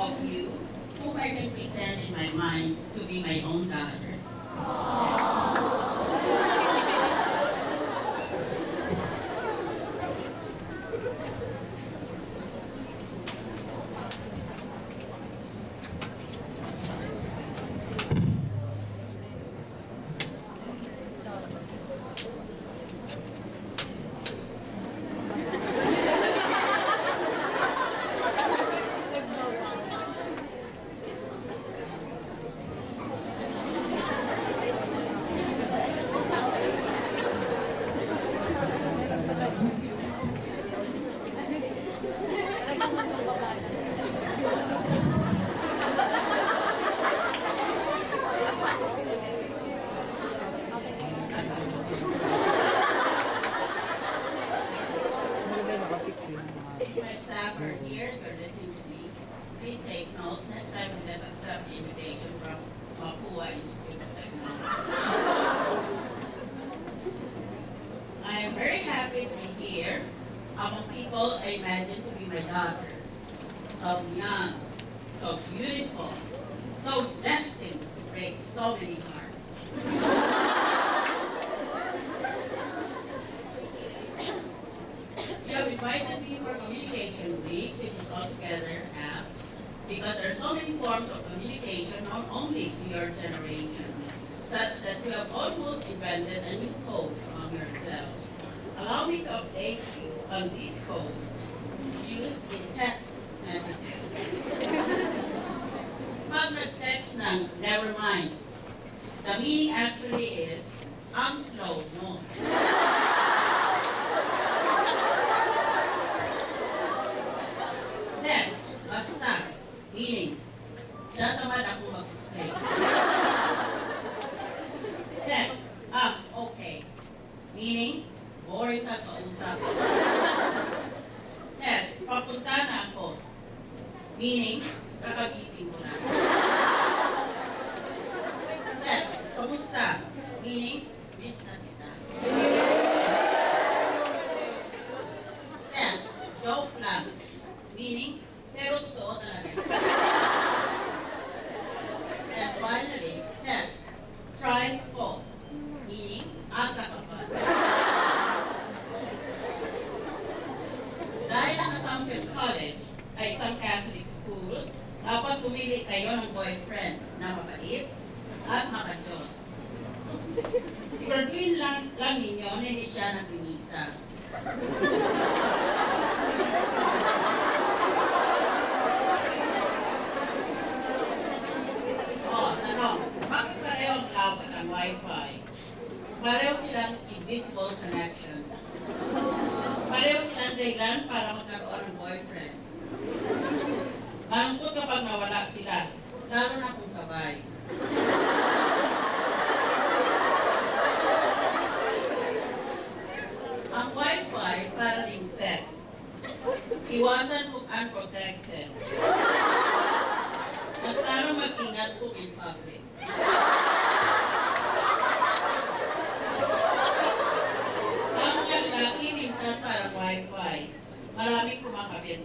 of you whom I can pretend in my mind to be my own daughters. My staff are here, you're listening to me. Please take note, next time let's accept the invitation from Mapua Institute of Technology. I am very happy to be here among people I imagine to be my daughters. So young, so beautiful, so destined to break so many hearts. You have invited me for Communication Week, which is altogether apt, because there are so many forms of communication, not only to your generation, such that you have almost invented a new code among yourselves. Allow me to update you on these codes used in text messages. Pag nag-text ng never mind, the meaning actually is, ang slow mo. Text, basta, meaning, natamad ako mag-explain. Text, okay, meaning, boring sa kausap. Text, papunta na ako, meaning, kakagising ko na. Text, kamusta, meaning, miss na kita. Text, joke lang, meaning, pero totoo talaga. And finally, text, try ko, meaning, asa ka pa. Dahil ang Assumption College ay isang Catholic school, dapat pumili kayo ng boyfriend na mabait at makadiyos. Siguraduhin lang ninyo na hindi siya nagmimisa. Tanong, bakit pareho ang cloud at ang Wi-Fi? Pareho silang invisible connection. Pareho silang dahilan para magkaroon ng boyfriend. Malungkot kapag nawala sila, lalo na kung sabay. Ang Wi-Fi para ring sex. Iwasan kung unprotected. Mas lalo mag-ingat kung in public. Ang mga lalaki minsan parang Wi-Fi. Maraming kumakabit.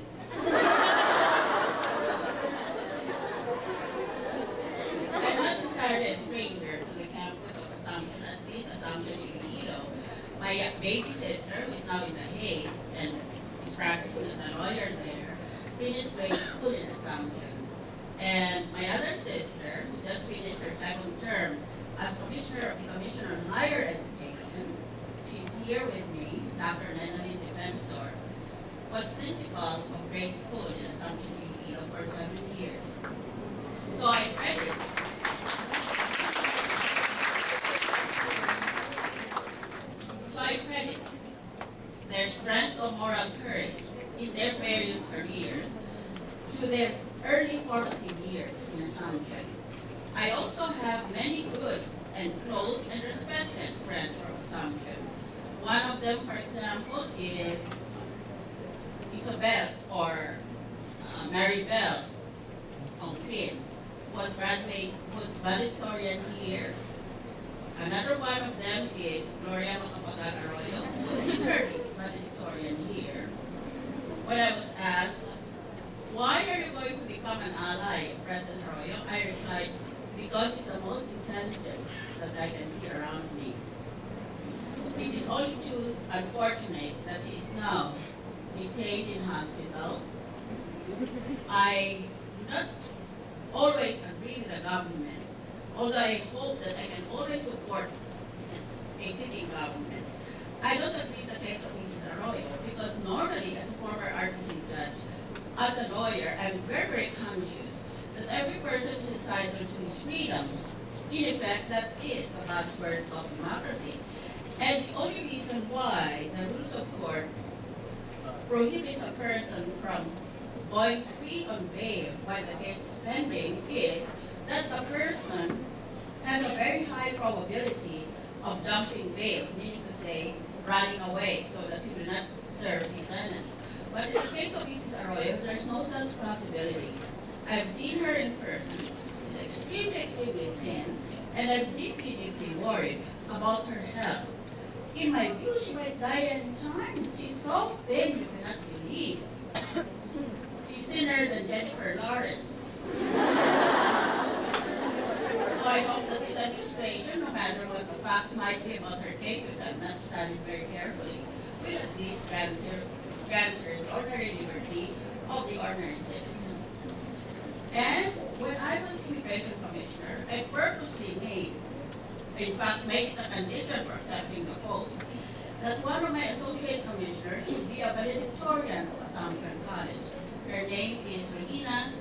I'm not entirely a stranger to the campus of Assumption, at least Assumption Iloilo. My baby sister, who is now in The Hague and is practicing as a lawyer there, finished grade school in Assumption. And my other sister, who just finished her second term as Commissioner on Higher Education, she's here with me, Dr. Nenalyn Defensor, was principal of grade school in Assumption Iloilo for 7 years. So I credit their strength of moral courage in their various careers to their early formative years in Assumption. I also have many good and close and respected friends from Assumption. One of them, for example, is Isabel or Mary Bell Ongpin, who was valedictorian here. Another one of them is Gloria Macapagal Arroyo, who was similarly valedictorian here. When I was asked, why are you going to become an ally, President Arroyo, I replied, because he's the most intelligent that I can see around me. It is only too unfortunate that he is now detained in hospital. I do not always agree with the government, although I hope that I can always support a sitting government. I don't agree with the case of Mrs. Arroyo because normally, as a former RTC judge, as a lawyer, I'm very, very conscious that every person is entitled to his freedom. In effect, that is the buzzword of democracy. And the only reason why the rules of court prohibit a person from going free on bail while the case is pending is that the person has a very high probability of jumping bail, meaning to say, running away so that he will not serve his sentence. But in the case of Mrs. Arroyo, there's no such possibility. I've seen her in person. She's extremely thin, and I'm deeply worried about her health. In my view, she might die any time. She's so thin, you cannot believe. She's thinner than Jennifer Lawrence. So I hope that this administration, no matter what the fact might be about her case, which I've not studied very carefully, will at least grant her the ordinary liberty of the ordinary citizen. And when I was immigration commissioner, I purposely made it a condition for accepting the post, that one of my associate commissioners should be a valedictorian of Assumption College. Her name is Regina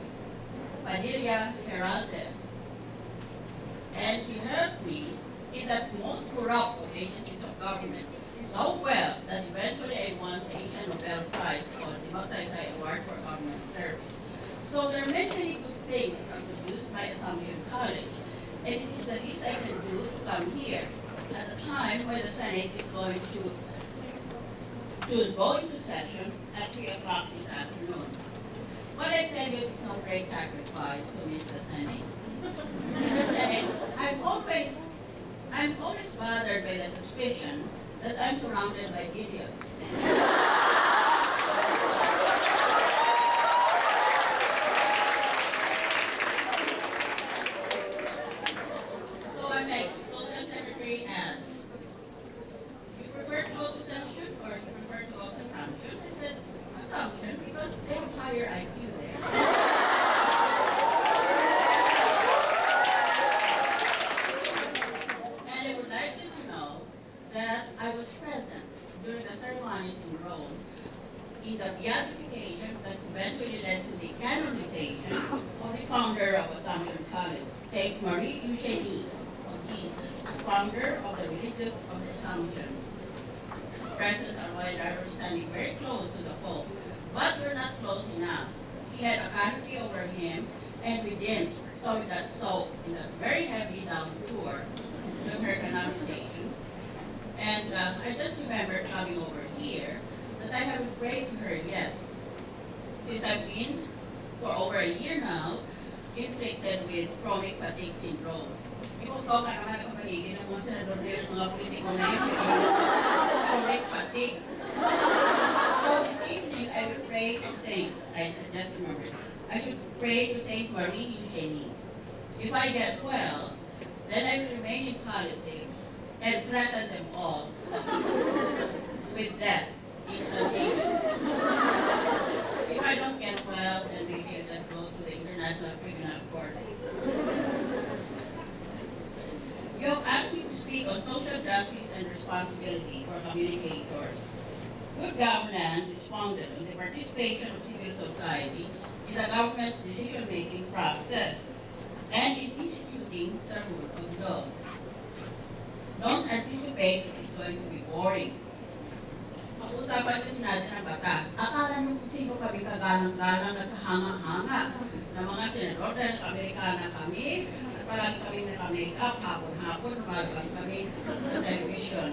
Padilla Heraldez. And she helped me in that most corrupt of agencies of government so well that eventually I won the Asian Nobel Prize called the Magsaysay Award for Government Service. So there are many good things that are produced by Assumption College. And it is the least I can do to come here at a time when the Senate is going to go into session at 3 o'clock this afternoon. What I tell you is no great sacrifice to miss the Senate. In the Senate, I'm always bothered by the suspicion that I'm surrounded by idiots. Social Secretary asked, you prefer to go to session or you prefer to go to Assumption? I said, Assumption, because they have higher IQ there. And I would like you to know that I was present during the ceremonies in Rome in the beatification that eventually led to the canonization of the founder of Assumption College, Saint Marie Eugenie of Jesus, founder of the Religious of Assumption. President Arroyo and I were standing very close to the Pope, but we're not close enough. He had a canopy over him, and we didn't. So we got soaked in that very heavy downpour during her canonization. And I just remember coming over here that I haven't prayed to her yet. Since I've been, for over a year now, inflicted with chronic fatigue syndrome. Ikaw ka naman ang paligid ng mga senador na yung mga politiko na yun. Chronic fatigue. So this evening, I will pray to Saint, I just remember, I should pray to Saint Marie Eugenie. If I get well, then I will remain in politics and threaten them all with death instantaneous. If I don't get well, then maybe I'll just go to the International Criminal Court. You have asked me to speak on social justice and responsibility for communicators. Good governance is founded on the participation of civil society in the government's decision-making process and in instituting the rule of law. Don't anticipate it is going to be boring. Pag-usapan kasi natin ang batas. Akala niyo kung sino kami kagalang-galang at kahanga-hanga ng mga senador dahil Amerikana kami at palagi kami naka-make up hapon-hapon lumalabas kami sa television.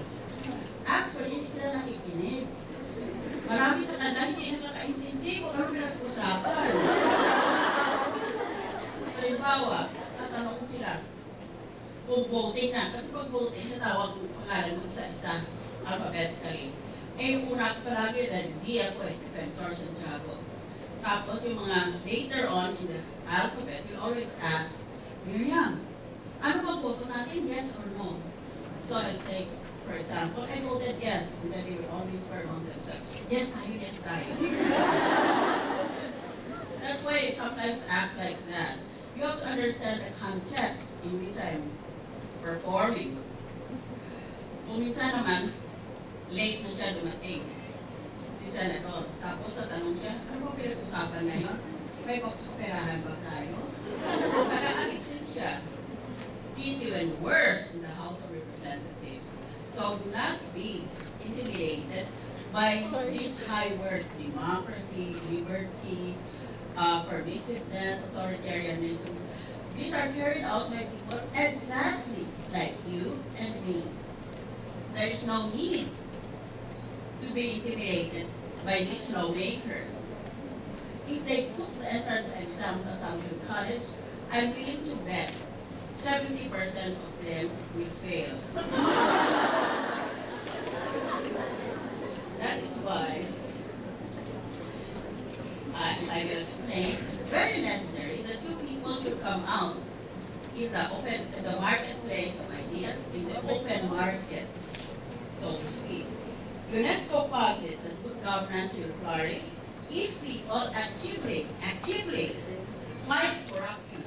Actually, hindi sila nakikinig. Marami sa kanila hindi nakakaintindi kung ano pinag-usapan. Halimbawa, tatanong ko sila kung voting na. Kasi pag voting, natawag yung pangalan mo isa-isa alphabetically. Eh, yung una ko palagi dahil hindi ako Defensor Santiago. Tapos yung mga later on in the alphabet, you always ask, Miriam, ano bang boto natin, yes or no? So I'd say, for example, I voted yes, and then they would always whisper among themselves, yes tayo, yes tayo. That's why I sometimes act like that. You have to understand the context in which I'm performing. Kung minsan naman, late na siya dumating, si Senator. Tapos tatanong siya, ano ba pinag-usapan ngayon? May pagkaperahan ba tayo? Nakaalis din siya. It's even worse in the House of Representatives. So do not be intimidated by these high words, democracy, liberty, permissiveness, authoritarianism. These are carried out by people exactly like you and me. There is no need to be intimidated by these lawmakers. If they took the entrance exams at Southern College, I'm willing to bet 70% of them will fail. That is why I will explain, very necessary that you people should come out in the marketplace of ideas, in the open market, so to speak. UNESCO posits that good governance will flourish if people actively fight corruption,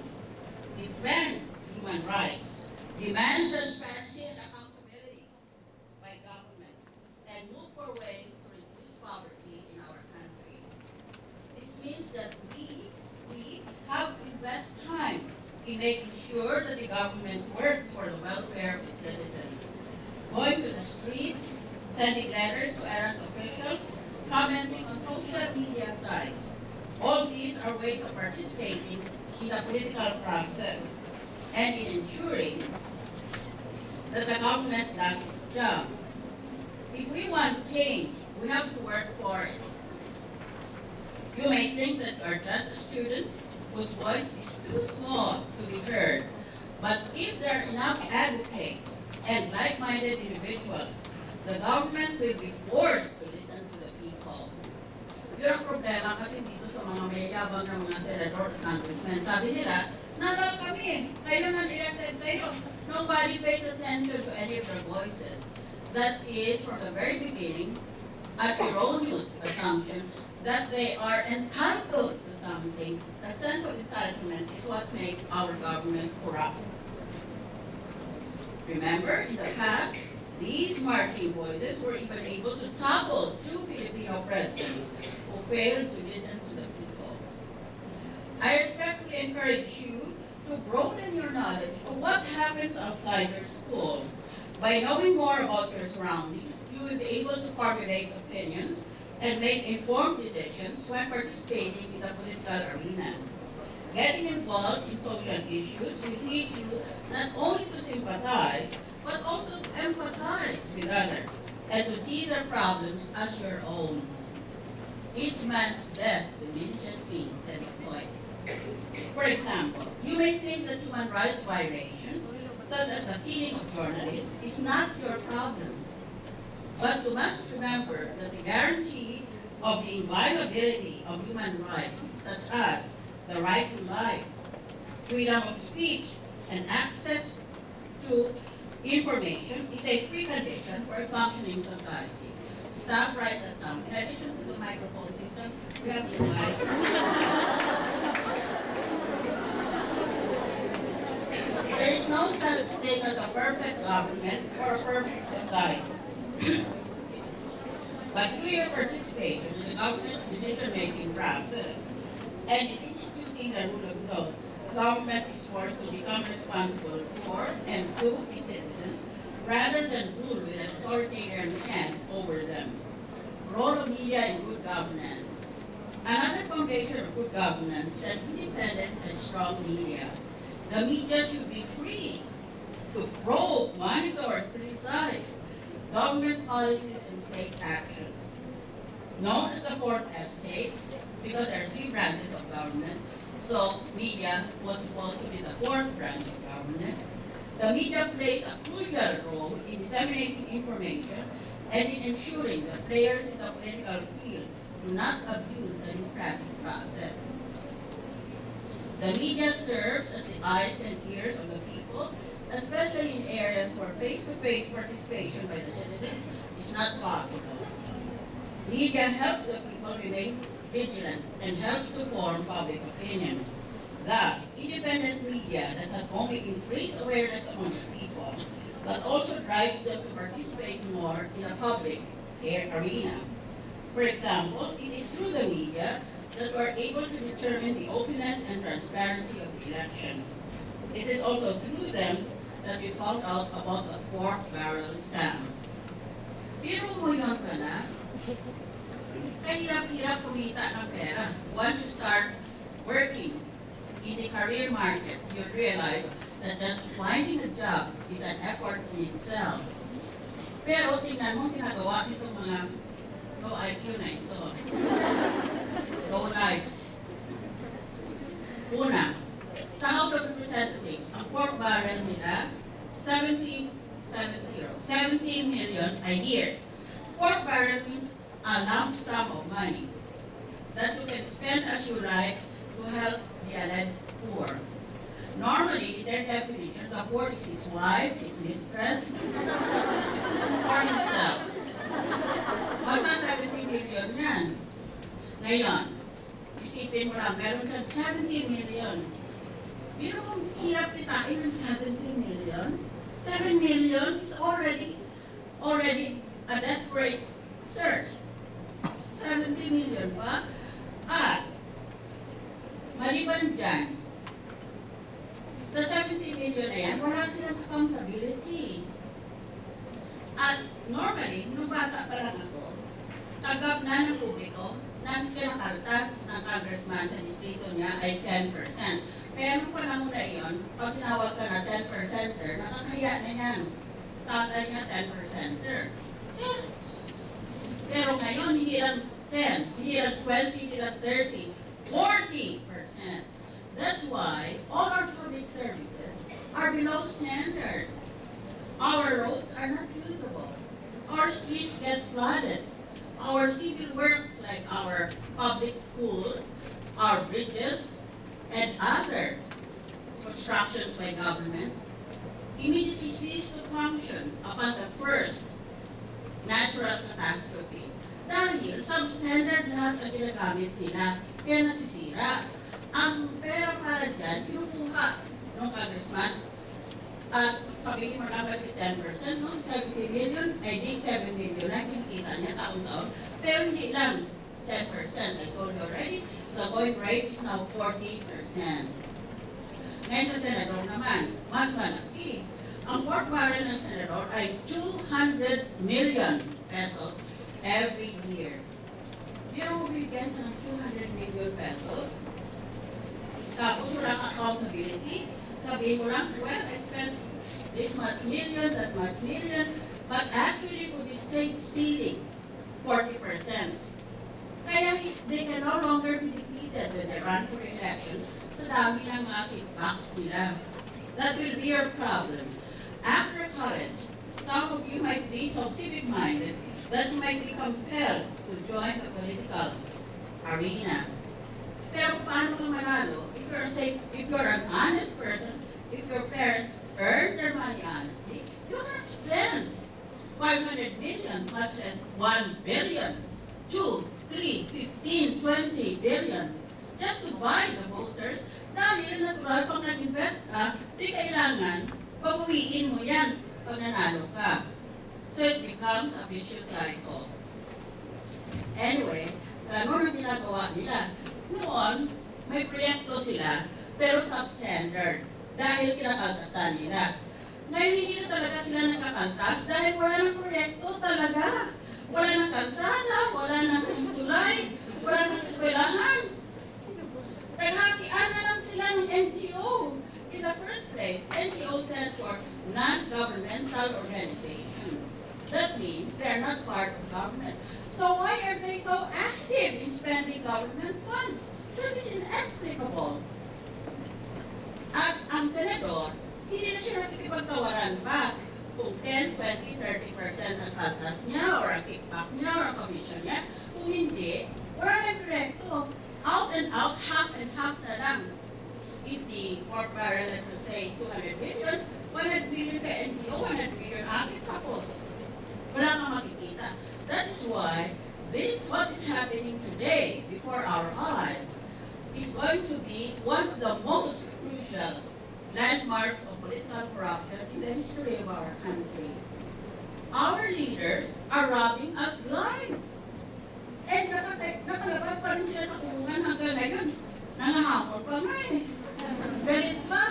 defend human rights, demand transparency and accountability by government, and look for ways to reduce poverty in our country. This means that we have to invest time in making sure that the government works for the welfare of its citizens. Going to the streets, sending letters to errant officials, commenting on social media sites. All these are ways of participating in the political process and in ensuring that the government does its job. If we want change, we have to work for it. You may think that you are just a student whose voice is too small to be heard, but if there are enough advocates and like-minded individuals, the government will be forced to listen to the people. Yun ang problema kasi dito sa mga mayabang ng mga senador at congressmen. Sabi nila, nandang kami, kailangan elected kayo. Nobody pays attention to any of their voices. That is, from the very beginning, an erroneous assumption that they are entitled to something. The sense of entitlement is what makes our government corrupt. Remember, in the past, these marching voices were even able to topple two Filipino presidents who failed to listen to the people. I respectfully encourage you to broaden your knowledge of what happens outside your school. By knowing more about your surroundings, you will be able to formulate opinions and make informed decisions when participating in the political arena. Getting involved in social issues will lead you not only to sympathize, but also to empathize with others and to see their problems as your own. Each man's death diminishes me, said Floyd. For example, you may think that human rights violations, such as the killing of journalists, is not your problem. But you must remember that the guarantee of the inviolability of human rights, such as the right to life, freedom of speech, and access to information is a precondition for a functioning society. Stop right at now. In addition to the microphone system, we have the mic. There is no such thing as a perfect government or a perfect society. But through your participation in the government's decision-making process and in instituting the rule of law, government is forced to become responsible for and to its citizens rather than rule with an authoritarian hand over them. Role of media in good governance. Another foundation of good governance is an independent and strong media. The media should be free to probe, monitor, and criticize government policies and state actions. Known as the fourth estate, because there are three branches of government, so media was supposed to be the fourth branch of government. The media plays a crucial role in disseminating information and in ensuring that players in the political field do not abuse the democratic process. The media serves as the eyes and ears of the people, especially in areas where face-to-face participation by the citizens is not possible. Media helps the people remain vigilant and helps to form public opinion. Thus, independent media does not only increase awareness among the people, but also drives them to participate more in the public arena. For example, it is through the media that we are able to determine the openness and transparency of the elections. It is also through them that we found out about the pork barrel scam. Pero mo yun pala, kahirap-hirap kumita ng pera. Once you start working in the career market, you realize that just finding a job is an effort in itself. Pero tingnan mo, ginagawa nitong mga low IQ na ito. Low lives. Una, sa House of Representatives, ang pork barrel nila, 70 million a year. Pork barrel means a lump sum of money that you can spend as you like to help the alleged poor. Normally, in their definition, the poor is his wife, his mistress, or himself. Basta 70 million yan. Ngayon, isipin mo lang, meron kang 70 million. Pero kung hirap kitain ng 70 million, 7 million is already a desperate search. 70 million pa. At, maliban dyan, sa 70 million na yan, wala silang accountability. At normally, nung bata pa lang ako, tagap na ng publiko na kinakaltas ng congressman sa distrito niya ay 10%. Kaya nung panahon na iyon, pag tinawag ka na 10%er, nakakaya na yan. Tatay niya 10%er. Pero ngayon, hindi lang 10, hindi lang 20, hindi lang 30, 40%. That's why all our public services are below standard. Our roads are not usable. Our streets get flooded. Our civil works like our public schools, our bridges, and other constructions by government immediately cease to function upon the first natural catastrophe. Dahil substandard lahat ang ginagamit nila, kaya nasisira. Ang pera para dyan, kinukuha ng congressman at sabihin mo lang kasi 10%, no? 70 million, ay di 7 million na kinikita niya taon-taon. Pero hindi lang 10%. I told you already, the going rate is now 40%. Ngayon sa senador naman, mas malaki. Ang pork barrel ng senador ay 200 million pesos every year. Pero mo bigyan ng 200 million pesos, tapos walang accountability, sabihin mo lang, well, I spent this much million, that much million, but actually could be stealing 40%. Kaya they can no longer be defeated when they run for election sa dami ng mga kickbacks nila. That will be your problem. After college, some of you might be so civic-minded that you might be compelled to join the political arena. Pero paano ka manalo? If you're an honest person, if your parents earn their money honestly, you can spend 500 million, much less 1 billion, 2, 3, 15, 20 billion, just to buy the voters. Dahil natural, pag nag-invest ka, di kailangan papuwiin mo yan pag nanalo ka. So it becomes a vicious cycle. Anyway, gano'n ang ginagawa nila. Noon, may proyekto sila, pero substandard, dahil kinakaltasan nila. Ngayon, hindi na talaga sila nakakaltas dahil wala ng proyekto talaga. Wala ng kalsada, wala ng tulay, wala ng eskwelahan. Naghatian na lang sila ng NGO. In the first place, NGO stands for non-governmental organization. That means they're not part of government. So why are they so active in spending government funds? That is inexplicable. At ang senador, hindi na siya nakikipagtawaran pa kung 10, 20, 30% ang kaltas niya, or ang kickback niya, or ang commission niya. Kung hindi, the pork barrel, let's just say 200 million, 100 million ka NGO, 100 million akin, tapos wala kang makikita. That is why what is happening today before our eyes is going to be one of the most crucial landmarks of political corruption in the history of our country. Our leaders are robbing us blind. And nakalabas pa rin sila sa kulungan hanggang ngayon. Nangahamon pa nga eh. Galit pa.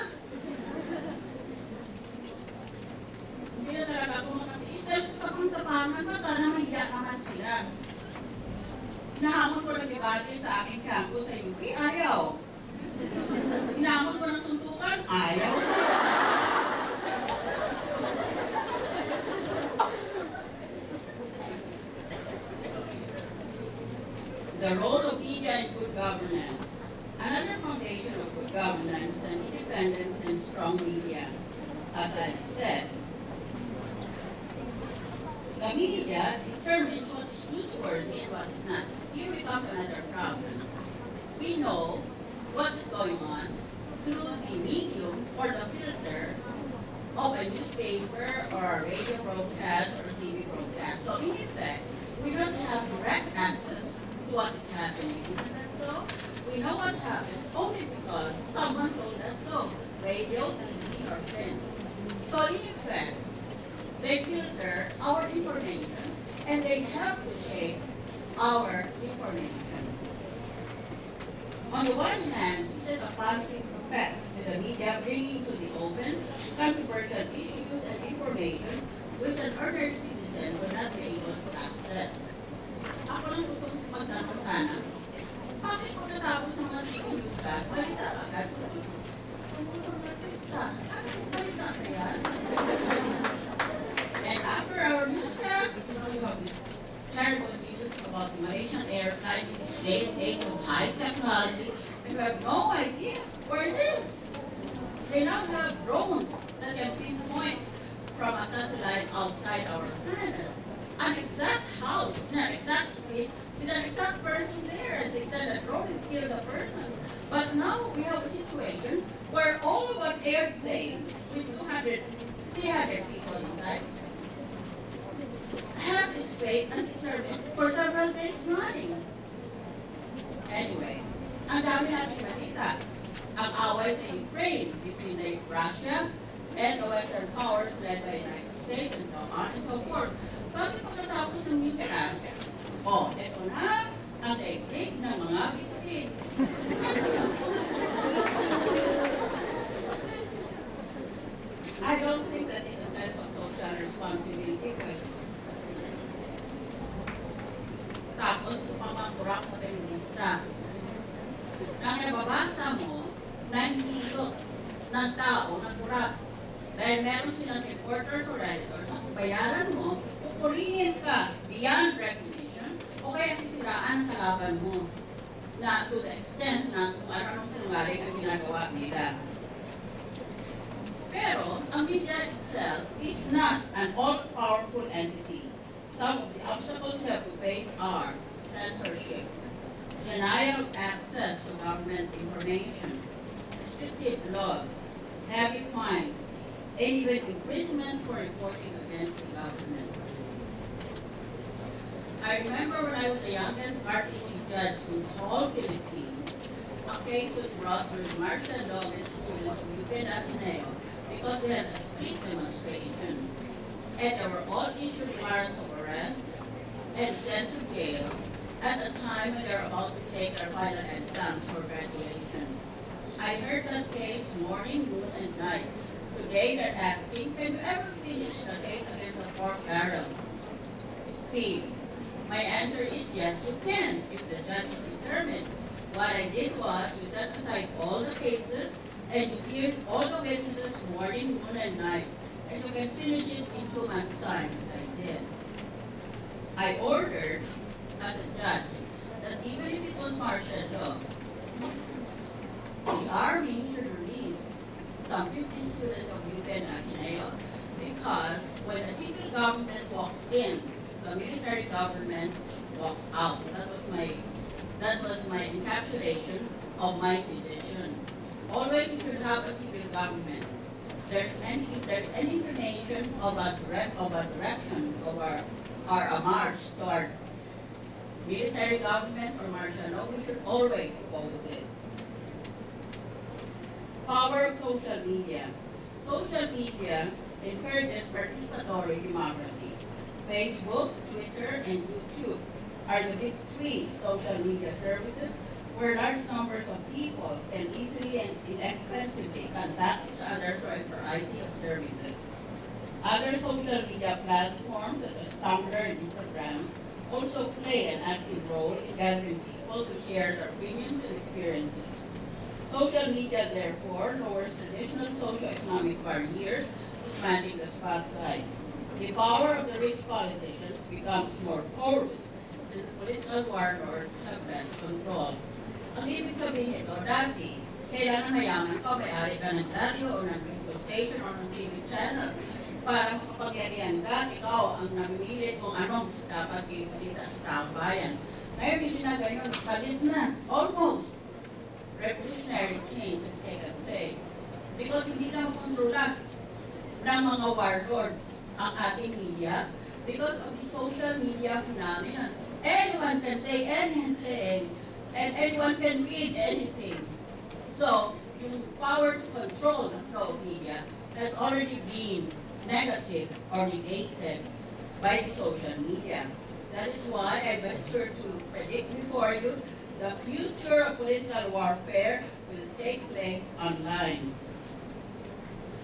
Hindi na talaga ako makatiis. Dahil kapag tapangan pa, sana mahiya naman sila. Hinahamon ko ng debate sa aking campus sa UP, ayaw. Hinahamon ko ng suntukan, ayaw. The role of media in good governance. Another foundation of good governance is an independent and strong media. As I said, the media determines what is newsworthy and what is not. Here we come to another problem. We know what is going on through the medium or the filter of a newspaper or a radio broadcast or a TV broadcast. So in effect, we don't have direct access to what is happening. Isn't that so? We know what happens only because someone told us so. Radio, TV, or print. So in effect, they filter our information and they help to shape our information. On the one hand, this is a positive effect with the media bringing to the open controversial issues and information which an ordinary citizen would not be able to access. Ako lang gusto magtanong sana, bakit pagkatapos ng mga news ka, balita agad? Balita ka yan? And after our newscast, you have terrible news about the Malaysian airline in this day and age of high technology, and we have no idea where it is. They now have drones that can pinpoint from a satellite outside our planet an exact house in an exact street with an exact person there, and they send a drone and kill the person. But now we have a situation where all of an airplane with 300 people inside has its fate undetermined for several days running. Anyway, ang dami natin balita. Ang away sa Ukraine between Russia and the Western powers led by the United States and so on and so forth. Bakit pagkatapos ng newscast, eto na ang daigdig ng mga bituin. I don't think that is a sense of social responsibility. Tapos, pumakurap na kayo lista. Nang nababasa mo, nanghihilot ng tao na kurap. Dahil meron silang reporters or editors na kung bayaran mo, pupurihin ka beyond recognition o kaya sisiraan sa laban mo na to the extent na kung ano sinungaling ang ginagawa nila. Pero, ang media itself is not an all-powerful entity. Some of the obstacles you have to face are censorship, denial of access to government information, restrictive laws, heavy fines, and even imprisonment for reporting against the government. I remember when I was the youngest RTC judge in all Philippines, a case was brought with martial law against students of UP and Ateneo because they had a street demonstration, and they were all issued warrants of arrest and sent to jail at the time when they were about to take their final exams for graduation. I heard that case morning, noon, and night. Today they're asking, can you ever finish the case against the pork barrel thieves? My answer is yes, you can, if the judge is determined. What I did was, we set aside all the cases, and you heard all the witnesses morning, noon, and night. And you can finish it in 2 months' time, as I did. I ordered, as a judge, that even if it was martial law, the Army should release some 15 students of UP and Ateneo because when the civil government walks in, the military government walks out. That was my encapsulation of my decision. Always should have a civil government. If there's any inclination of a direction of our march toward military government or martial law, we should always oppose it. Power of social media. Social media encourages participatory democracy. Facebook, Twitter, and YouTube are the big three social media services where large numbers of people can easily and inexpensively contact each other through a variety of services. Other social media platforms such as Tumblr and Instagram also play an active role in gathering people to share their opinions and experiences. Social media, therefore, lowers traditional socio-economic barriers to commanding the spotlight. The power of the rich politicians becomes more porous, and the political warlords have less control. Ang ibig sabihin ito, dati, kailangan mayaman ka, may-ari ka ng radio o ng radio station o ng TV channel para makapagyarihan ka, ikaw ang namimili kung anong dapat ibalita sa taong bayan. Ngayon, hindi na ganyan, palit na, almost. Revolutionary change has taken place because hindi na makontrola ng mga warlords ang ating media because of the social media phenomenon. Anyone can say anything and anyone can read anything. So, yung power to control the flow of media has already been negative or negated by the social media. That is why I venture to predict before you the future of political warfare will take place online.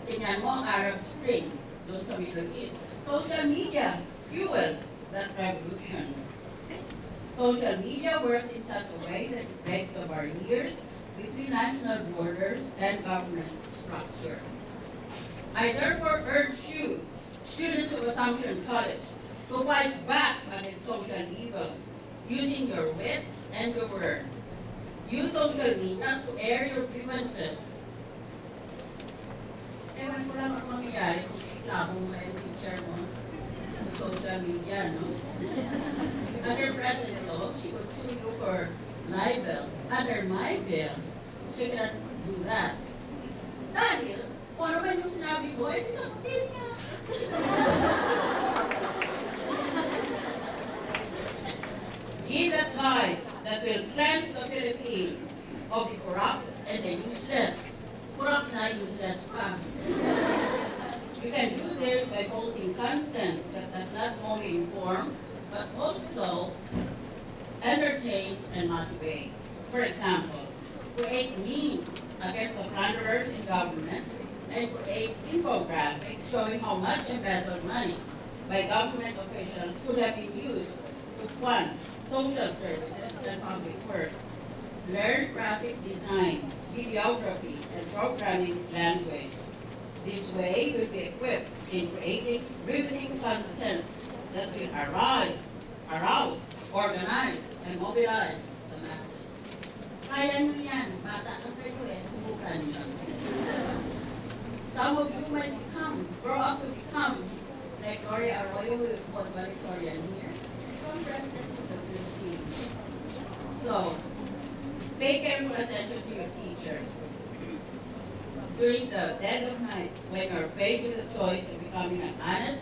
Tingnan mo ang Arab Spring doon sa Middle East. Social media fueled that revolution. Social media works in such a way that it breaks the barriers between national borders and government structure. I therefore urge you, students of Assumption College, to fight back against social evils using your wit and your word. Use social media to air your grievances. Ewan ko lang ang mangyayari kung iklabo mo kayo teacher mo sa social media, no? Under President Law, she would sue you for libel. Under my bill, she cannot do that. Dahil, kung ano man yung sinabi mo, eh, sagutin niya. Be the tide that will cleanse the Philippines of the corrupt and the useless. Corrupt na useless pa. You can do this by posting content that does not only inform, but also entertains and motivates. For example, create memes against the plunderers in government and create infographics showing how much embezzled money by government officials could have been used to fund social services and public works. Learn graphic design, videography, and programming language. This way, you'll be equipped in creating riveting content that will arouse, organize, and mobilize the masses. Kaya nyo yan, bata na kayo eh, subukan nyo. Some of you might grow up to become like Gloria Arroyo, who was valedictorian here, become president of the Philippines. So, pay careful attention to your teachers. During the dead of night, when you're faced with the choice of becoming an honest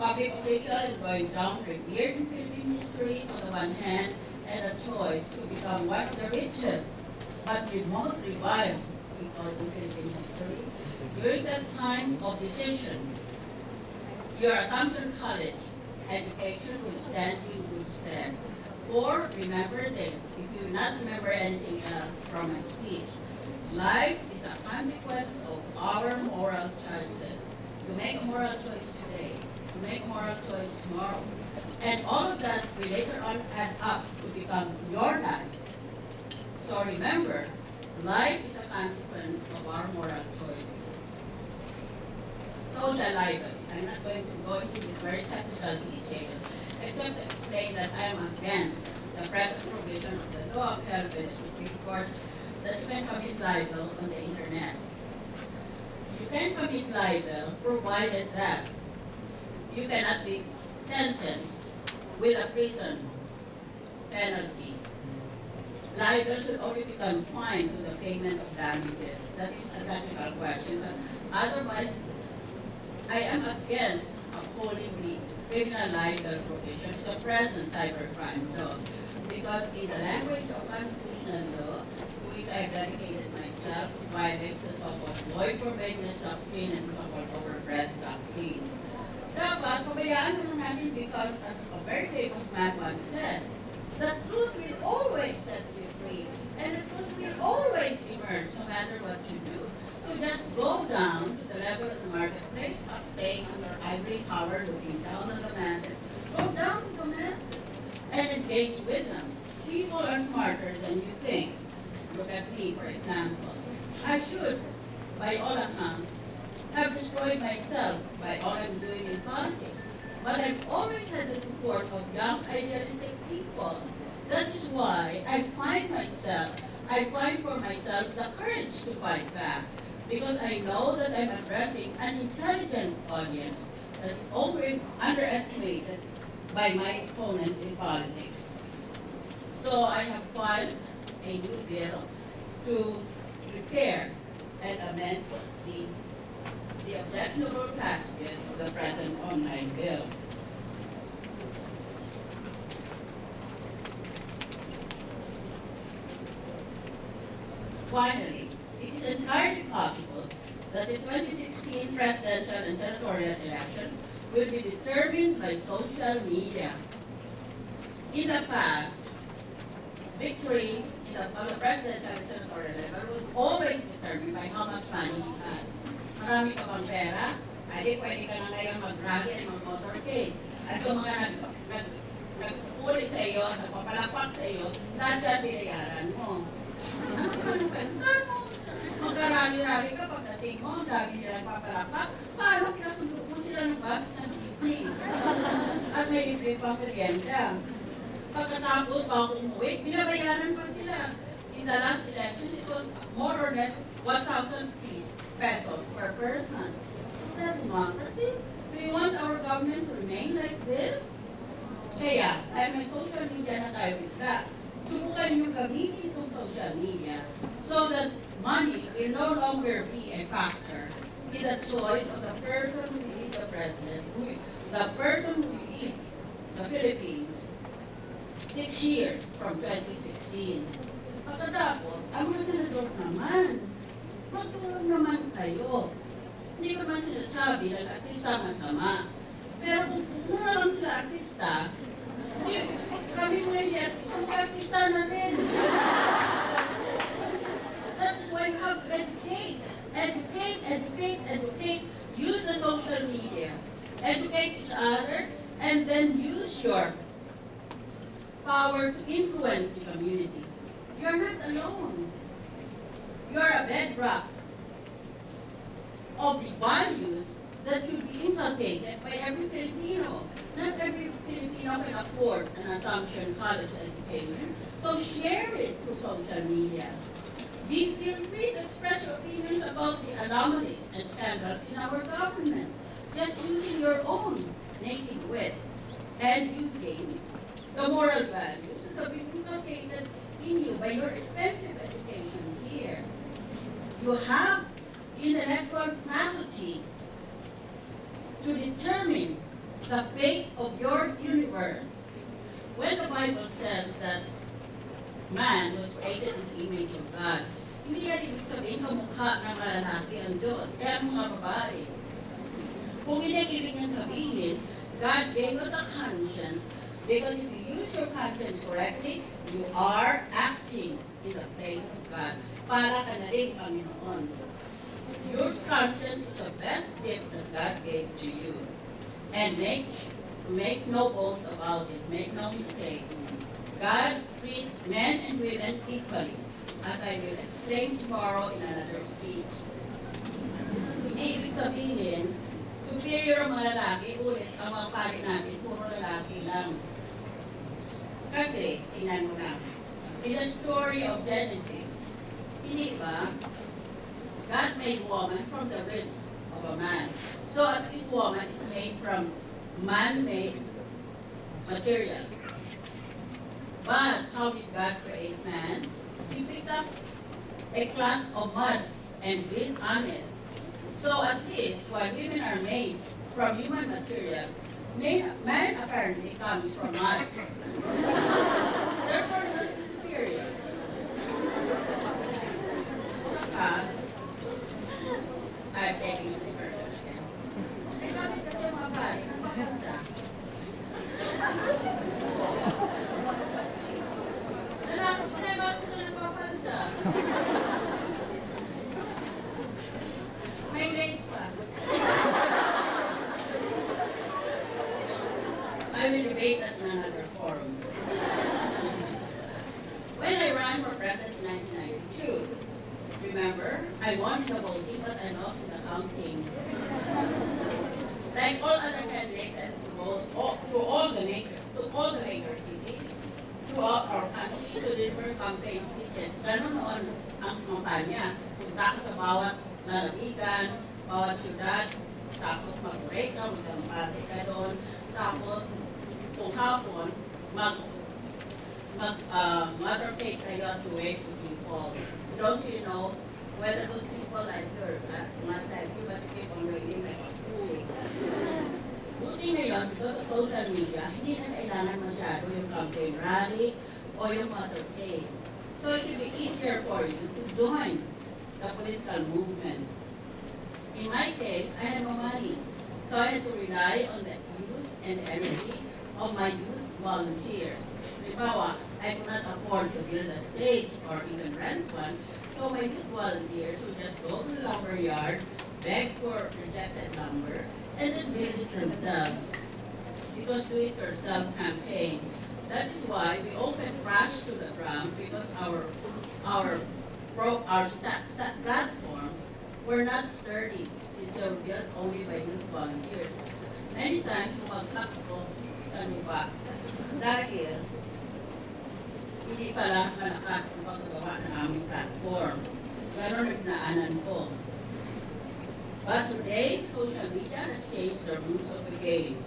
public official and going down revered in Philippine history on the one hand, and a choice to become one of the richest but the most reviled people in Philippine history, during that time of decision, your Assumption College education will stand in good stead. For remember this, if you do not remember anything else from my speech, life is a consequence of our moral choices. You make a moral choice today, you make a moral choice tomorrow, and all of that will later on add up to become your life. So remember, life is a consequence of our moral choices. Social libel. I'm not going to go into this very technical detail, except to explain that I am against the present provision of the law upheld by the Supreme Court that you can commit libel on the internet. You can commit libel provided that you cannot be sentenced with a prison penalty. libel should only be confined to the payment of damages. That is a technical question, but otherwise, I am against upholding the criminal libel provision in the present cybercrime law, because in the language of constitutional law, to which I have dedicated myself, it violates the so-called void for vagueness doctrine and the so-called overbreadth doctrine. Dapat, pabayaan mo natin because, as a very famous man once said, the truth will always set you free, and the truth will always emerge no matter what you do. So just go down to the level of the marketplace, stop staying under ivory tower, looking down on the masses. Go down to the masses and engage with them. People are smarter than you think. Look at me, for example. I should, by all accounts, have destroyed myself by all I'm doing in politics. But I've always had the support of young, idealistic people. That is why I find for myself the courage to fight back. Because I know that I'm addressing an intelligent audience that is often underestimated by my opponents in politics. So I have filed a new bill to repair and amend the objectionable passages of the present online bill. Finally, it is entirely possible that the 2016 presidential and senatorial elections will be determined by social media. In the past, victory on the presidential and senatorial level was always determined by how much money you had. Marami ka bang pera? Ay, pwede ka na ngayon mag-rally at mag-motorcade. At yung mga nagpuli sa iyo at nagpapalakpak sa iyo, lahat yan binayaran mo. Magkarali-rali ka pagdating mo, dami nila nagpapalakpak, paano pinasundo mo sila ng bus ng Disney? At may libre pang merienda. Pagkatapos bago umuwi, binabayaran pa sila. In the last elections, it was more or less 1,000 pesos per person. Is that democracy? Do you want our government to remain like this? Kaya, dahil may social media na tayo bigla, subukan nyo gamitin itong social media so that money will no longer be a factor in the choice of the person who will lead the president, the person who will lead the Philippines 6 years from 2016. Pagkatapos, ang mga senador naman, magtulong naman kayo. Hindi ko naman sinasabi na artista masama. Pero kung mura lang sila artista, kami mo hindi artista na rin. That is why you have to educate. Educate, educate, educate. Use the social media. Educate each other, and then use your power to influence the community. You're not alone. You're a bedrock of the values that should be inculcated by every Filipino. Not every Filipino can afford an assumption college education, so share it through social media. Feel free to express your opinions about the anomalies and scandals in our government, just using your own native wit and using the moral values that have been inculcated in you by your expensive education here. You have intellectual faculty to determine the fate of your universe. When the Bible says that man was created in the image of God, hindi yan ibig sabihin kamukha ng lalaki ang Diyos, kaya mga babae. Kung hindi ang ibig niyang sabihin, God gave us a conscience, because if you use your conscience correctly, you are acting in the place of God. Para ka na rin Panginoon. Your conscience is the best gift that God gave to you. And make no bones about it, make no mistake. God treats men and women equally, as I will explain tomorrow in another speech. Hindi ibig sabihin, superior ang mga lalaki, ulit ang mga pari natin, puro lalaki lang. Kasi, tingnan mo na, in the story of Genesis, hindi ba, God made woman from the ribs of a man. So at least woman is made from man-made materials. But how did God create man? He picked up a clot of mud and built on it. So at least, while women are made from human material, man apparently comes from mud. Therefore, not superior. I'm taking this further again. Eh, bakit kasi mga bari, napakanta? Lalaki, sanay ba sila nagpapanta? May legs pa. I will debate that in another forum. When I ran for president in 1992, remember, I won the voting, but I lost in the counting. Like all other candidates and to all the major cities throughout our country to deliver campaign speeches. Ganun noon ang kampanya. Punta ka sa bawat lalawigan, bawat syudad, tapos mag-break ka, mag-dampate ka doon, tapos kung hapon, mothercade kayo to wait to people. Don't you know whether those people like her, not like you, but they keep on waiting like a fool. Buti ngayon, because of social media, hindi na kailangan masyado yung campaign rally o yung motorcade. So it will be easier for you to join the political movement. In my case, I had no money, so I had to rely on the youth and energy of my youth volunteers. Halimbawa, I could not afford to build a stage or even rent one, so my youth volunteers would just go to the lumber yard, beg for rejected lumber, and then build it themselves. It was do-it-yourself campaign. That is why we often crash to the ground because our platforms were not sturdy since they were built only by youth volunteers. Many times, bumagsak ko sa lupa dahil hindi pala malakas ang paggawa ng aming platform. Pero nagnaanan ko. But today, social media has changed the rules of the game.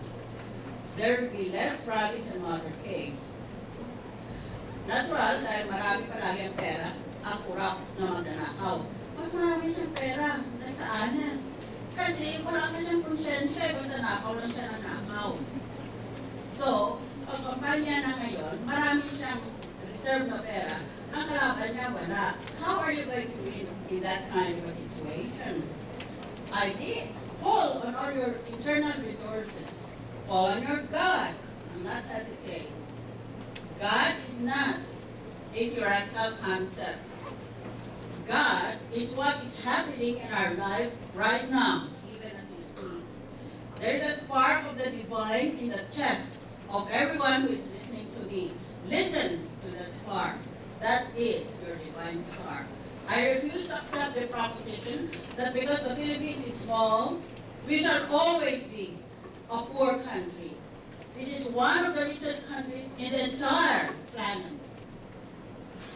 There will be less rallies and motorcades. Natural, dahil marami palagi ang pera, ang kurap na magnanakaw. Mas marami siyang pera, nasa honest. Kasi wala na siyang konsensya, kung nanakaw lang siya nanakaw. So, pag kampanya na ngayon, marami siyang reserve na pera, ang kalaban niya wala. How are you going to win in that kind of a situation? I did. Call on all your internal resources. Call on your God. Do not hesitate. God is not a theoretical concept. God is what is happening in our life right now, even as we speak. There's a spark of the divine in the chest of everyone who is listening to me. Listen to that spark. That is your divine spark. I refuse to accept the proposition that because the Philippines is small, we shall always be a poor country. This is one of the richest countries in the entire planet.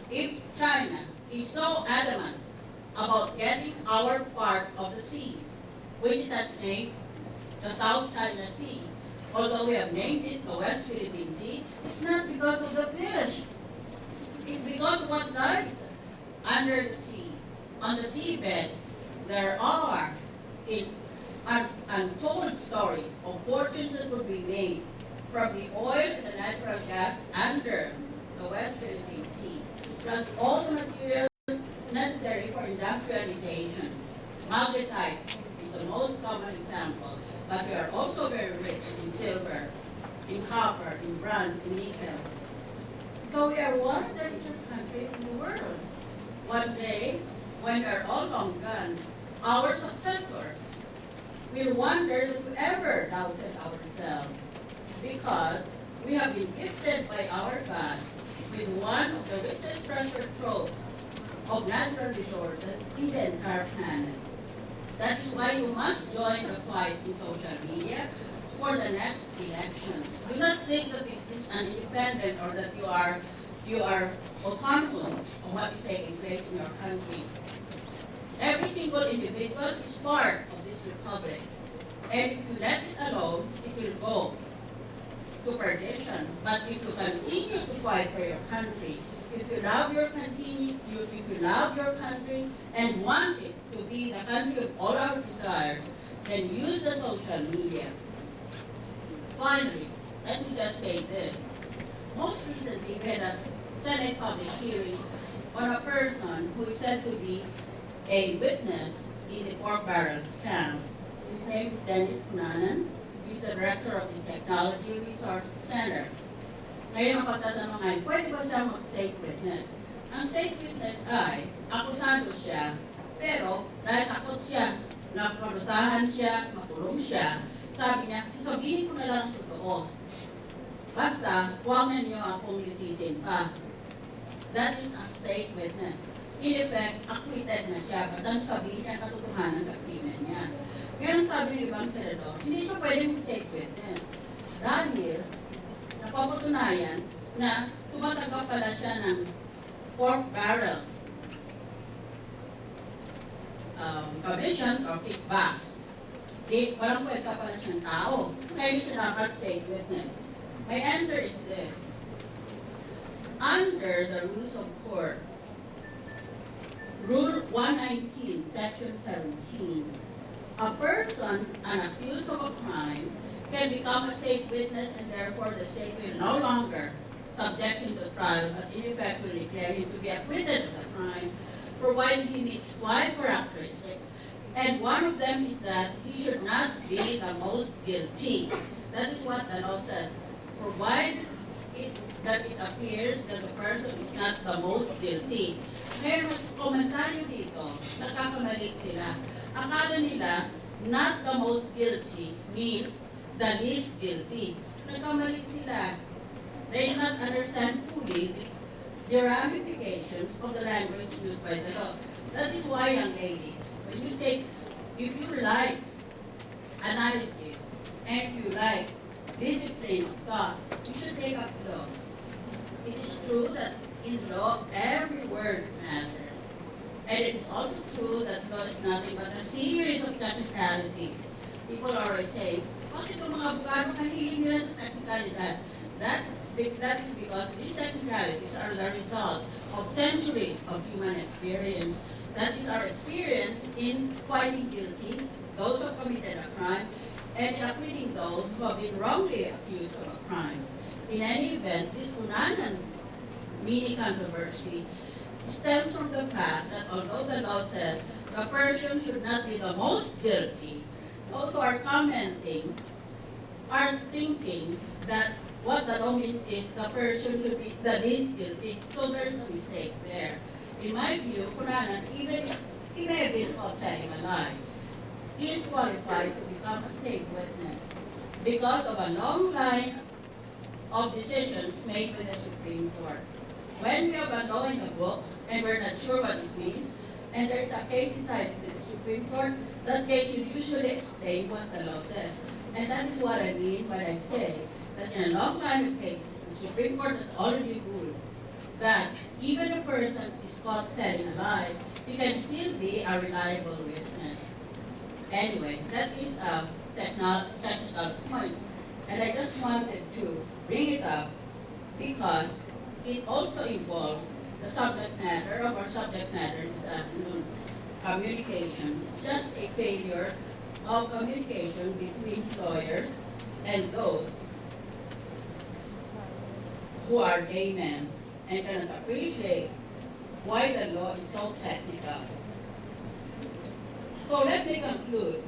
If China is so adamant about getting our part of the seas, which it has named the South China Sea, although we have named it the West Philippine Sea, it's not because of the fish. It's because of what lies under the sea. On the seabed, there are untold stories of fortunes that would be made from the oil and the natural gas under the West Philippine Sea, plus all the materials necessary for industrialization. Magnetite is the most common example, but we are also very rich in silver, in copper, in bronze, in nickel. So we are one of the richest countries in the world. One day, when we are all long gone, our successors will wonder that we ever doubted ourselves, because we have been gifted by our God with one of the richest treasure troves of natural resources in the entire planet. That is why you must join the fight in social media for the next elections. Do not think that this is an independent or that you are autonomous of what is taking place in your country. Every single individual is part of this republic. And if you let it alone, it will go. to perdition. But if you continue to fight for your country, if you love your country, and want it to be the country of all our desires, then use the social media. Finally, let me just say this. Most recently, we had a Senate public hearing on a person who is said to be a witness in the Pork Barrel scam. His name is Dennis Cunanan. He's the director of the Technology Resource Center. Ngayon ang pagtatanong ay, pwede ba siya mag-state witness? Ang state witness ay, akusado siya, pero dahil takot siya, naparusahan siya, makulong siya, sabi niya, sasabihin ko na lang ang totoo. Basta, huwag na niyo akong litisin pa. That is a state witness. In effect, acquitted na siya, but ang sabihin niya katotohanan sa krimen niya. Kaya ang sabi ng ibang senador, hindi siya pwede mag-state witness. Dahil, napapatunayan na tumatanggap pala siya ng pork barrel commissions or kickbacks. Walang kwenta pala siyang tao. Kaya hindi siya dapat state witness. My answer is this. Under the rules of court, Rule 119, Section 17, a person, an accused of a crime, can become a state witness and therefore the state will no longer subject him to trial but in effect will declare him to be acquitted of the crime provided he meets 5 characteristics, and one of them is that he should not be the most guilty. That is what the law says. Provided that it appears that the person is not the most guilty. Ngayon, mas komentaryo dito, nakakamali sila. Akala nila, not the most guilty means the least guilty. Nagkamali sila. They do not understand fully the ramifications of the language used by the law. That is why, young ladies, when you take, if you like analysis and if you like discipline of thought, you should take up laws. It is true that in law, every word matters. And it is also true that law is nothing but a series of technicalities. People are always saying, bakit itong mga abogado kahiling nila sa technicalidad? That is because these technicalities are the result of centuries of human experience. That is our experience in finding guilty those who have committed a crime and in acquitting those who have been wrongly accused of a crime. In any event, this Cunanan mini controversy stems from the fact that although the law says the person should not be the most guilty, those who are commenting are thinking that what the law means is the person should be the least guilty. So there's a mistake there. In my view, Cunanan, even if he may have been caught telling a lie, he is qualified to become a state witness because of a long line of decisions made by the Supreme Court. When we have a law in a book and we're not sure what it means, and there's a case decided by the Supreme Court, that case should usually explain what the law says. And that is what I mean when I say that in a long line of cases, the Supreme Court has already ruled that even a person is caught telling a lie, he can still be a reliable witness. Anyway, that is a technical point. And I just wanted to bring it up because it also involves the subject matter of our subject matter this afternoon, communication. It's just a failure of communication between lawyers and those who are laymen and cannot appreciate why the law is so technical. So let me conclude.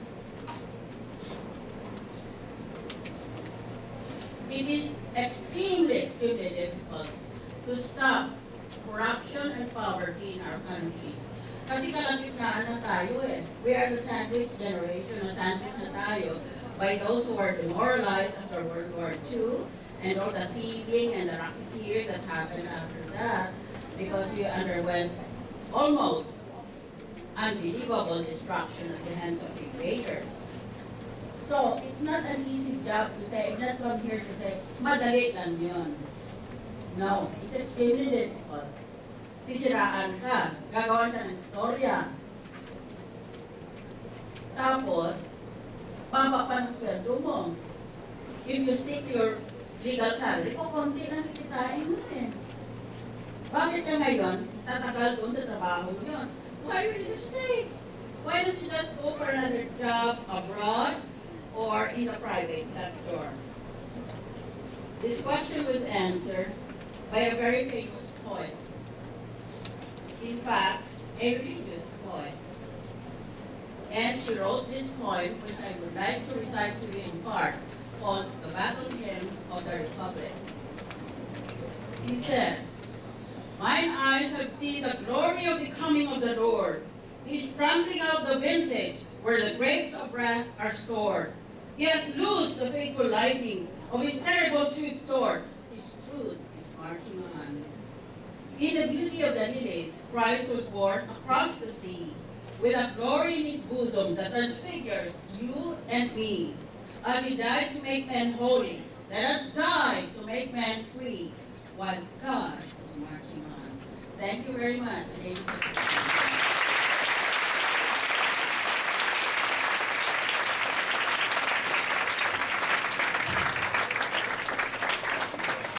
It is extremely difficult to stop corruption and poverty in our country. Kasi kalagitnaan na tayo eh. We are the sandwich generation, na sandwich na tayo by those who were demoralized after World War II and all the thieving and the racketeering that happened after that because we underwent almost unbelievable destruction at the hands of invaders. So, it's not an easy job to say, I'm not come here to say, madali lang yun. No, it's extremely difficult. Sisiraan ka, gagawan ka ng istorya. Tapos, baba pa ng sweldo mo. If you stick your legal salary, o konti lang kikitain mo eh. Bakit ka ngayon tatagal doon sa trabaho mo yun? Why will you stay? Why don't you just go for another job abroad or in the private sector? This question was answered by a very famous poet. In fact, a religious poet. And she wrote this poem, which I would like to recite to you in part, called The Battle Hymn of the Republic. He says, "Mine eyes have seen the glory of the coming of the Lord. He's trampling out the vintage where the grapes of wrath are stored. He has loosed the fateful lightning of his terrible swift sword. His truth is marching on." In the beauty of the lilies, Christ was born across the sea, with a glory in his bosom that transfigures you and me. As he died to make men holy, let us die to make men free, while God is marching on. Thank you very much.